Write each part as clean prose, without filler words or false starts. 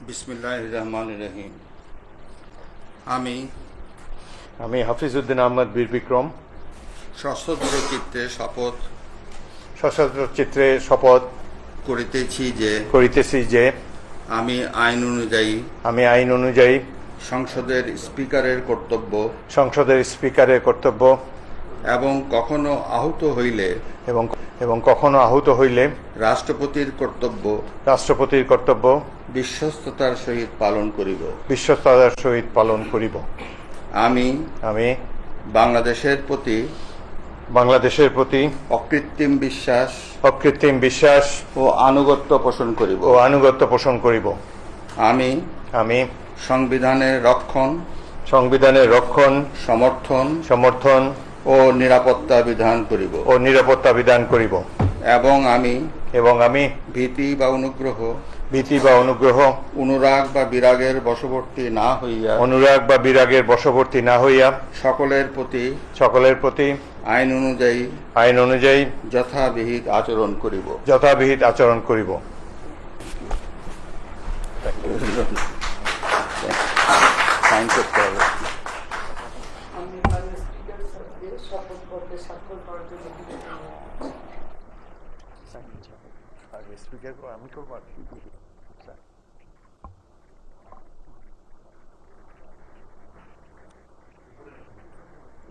বিসমিল্লাহির রহমানির রহিম। আমি হাফিজউদ্দিন আহমদ বীর বিক্রম সশস্ত্র চিত্রে শপথ করিতেছি যে আমি আইন অনুযায়ী সংসদের স্পিকারের কর্তব্য এবং কখনো আহত হইলে রাষ্ট্রপতির কর্তব্য বিশ্বস্ততার সহিত পালন করিব। আমি বাংলাদেশের প্রতি অকৃত্রিম বিশ্বাস ও আনুগত্য পোষণ করিব। আমি সংবিধানের রক্ষণ সমর্থন ও নিরাপত্তা বিধান করিব এবং আমি ভীতি বা অনুগ্রহ অনুরাগ বা বিরাগের বশবর্তী না হইয়া সকলের প্রতি আইন অনুযায়ী যথাবিহিত আচরণ করিব। সাইন করতে হবে। আমি করবো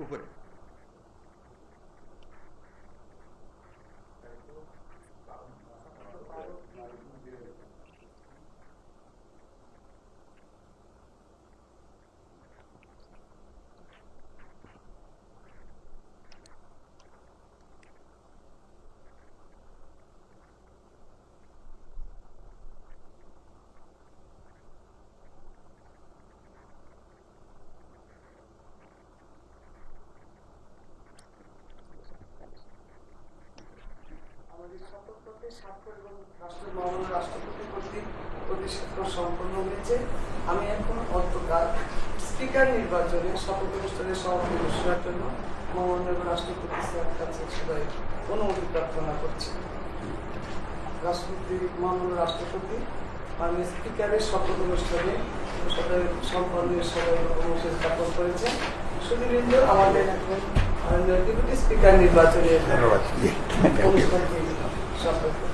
উপরে রাষ্ট্রপতি কর্তৃক প্রতিষ্ঠিত সম্পন্ন হয়েছে। আমি এখন অন্তকাল স্পিকার নির্বাচনে শপথ অনুষ্ঠানের সভাপতি ঘোষণার জন্য মাননীয় রাষ্ট্রপতি স্যারের কাছে সবাই অনুমতি প্রার্থনা করছি। মাননীয় রাষ্ট্রপতি, আমি স্পিকারের শপথ অনুষ্ঠানে সম্পন্নের সবাই অনুমতি স্থাপন করেছেন। সুধীবৃন্দ, আমাদের এখন ডেপুটি স্পিকার নির্বাচনের অনুষ্ঠানটি সম্পর্কে